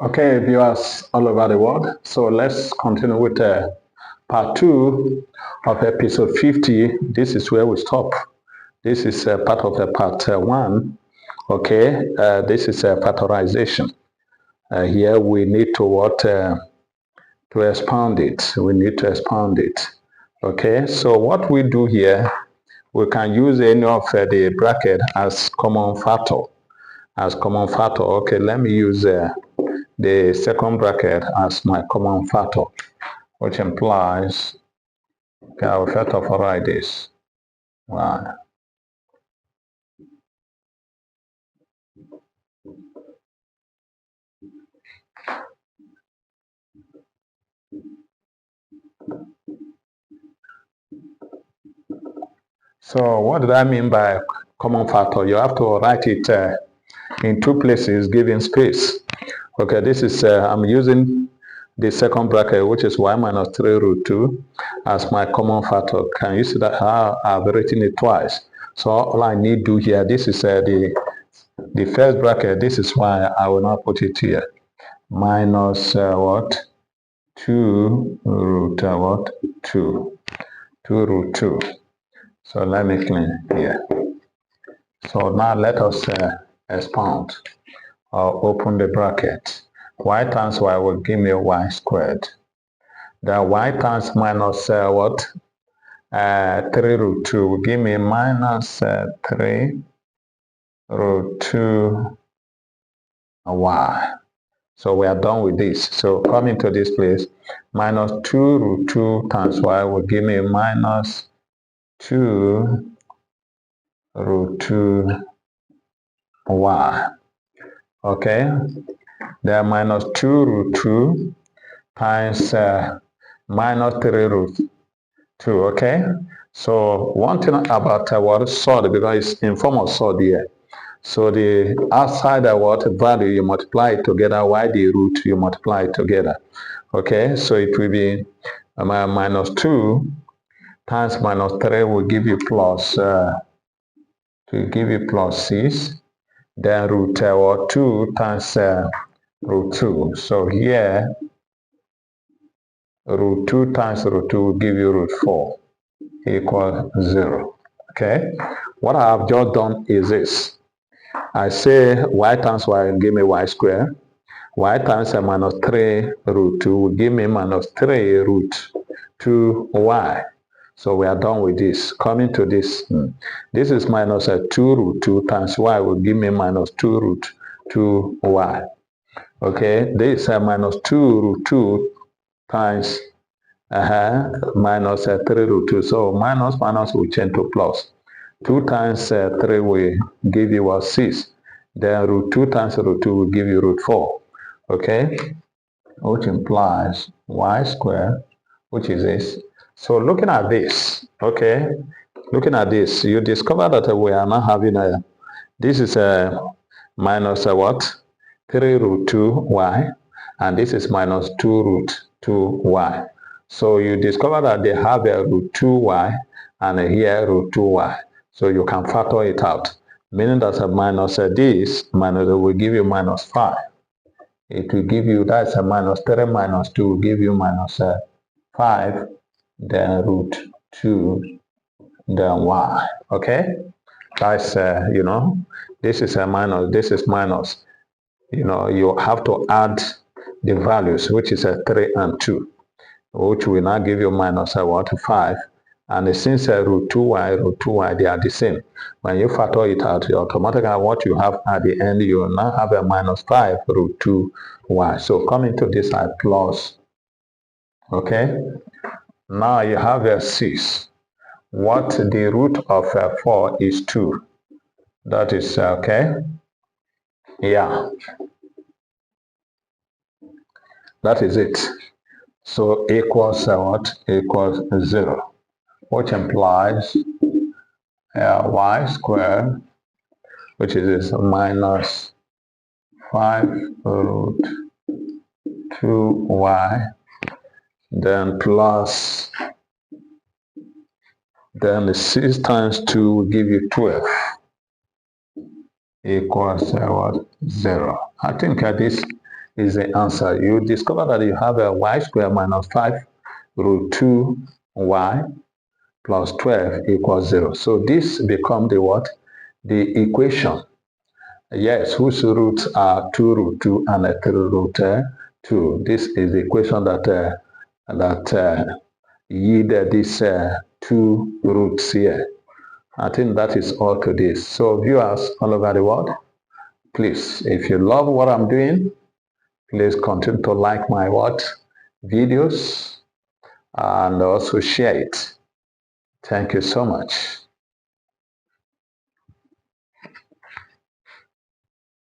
Okay, viewers all over the world. So let's continue with part 2 of episode 50. This is where we stop. This is part of part 1. Okay, this is factorization. Here we need to to expand it. We need to expand it. Okay, so what we do here, we can use any of the bracket as common factor. Okay, let me use the second bracket as my common factor, which implies, okay, I will first of all write this. 1. So what do I mean by common factor? You have to write it in two places given space. Okay, this is, I'm using the second bracket, which is y minus 3 root 2 as my common factor. Can you see that how I've written it twice? So all I need to do here, this is the first bracket. This is why I will not put it here. Minus what? 2 root what? 2. 2 root 2. So let me clean here. So now let us expand or open the bracket. Y times y will give me y squared. Then y times minus what? 3 root 2 will give me minus 3 root 2 y. So we are done with this. So coming to this place, minus 2 root 2 times y will give me minus 2 root 2 y. Okay, then minus 2 root 2 times minus 3 root 2. Okay, so one thing about what solid, because it's in form of solid here. So the outside what value you multiply it together, while the root you multiply it together. Okay, so it will be minus 2 times minus 3 will give you plus 6. Then root 2 times root 2. So here root 2 times root 2 will give you root 4 equals 0. Okay, what I have just done is this. I say y times y will give me y squared. Y times minus 3 root 2 will give me minus 3 root 2y. So we are done with this. Coming to this, this is minus 2 root 2 times y will give me minus 2 root 2y. Okay, this is minus 2 root 2 times minus 3 root 2. So minus will change to plus. 2 times 3 will give you 6. Then root 2 times root 2 will give you root 4. Okay, which implies y squared, which is this. So looking at this, okay, looking at this, you discover that we are now having this is a minus what? 3 root 2y, and this is minus 2 root 2y. So you discover that they have a root 2y and here root 2y. So you can factor it out, meaning that a minus this minus will give you minus 5. It will give you, that's a minus 3 minus 2 will give you minus 5, then root 2, then y. Okay, that's this is a minus, this is minus. You have to add the values, which is a 3 and 2, which will now give you minus 5. And since root 2y, they are the same. When you factor it out, you automatically what you have at the end, you will now have a minus 5 root 2y. So coming to this side plus, okay? Now you have a 6. What the root of 4 is 2. That is, okay? Yeah. That is it. So equals what? Equals 0, which implies y squared, which is this, minus 5 root 2y, then plus, then the 6 times 2 will give you 12, equals what? 0. I think this is the answer. You discover that you have a y squared minus 5 root 2y plus 12 equals 0. So this becomes the what? The equation. Yes, whose roots are 2 root 2 and 3 root 2. This is the equation that yielded these two roots here. I think that is all to this. So viewers all over the world, please, if you love what I'm doing, please continue to like my videos and also share it. Thank you so much.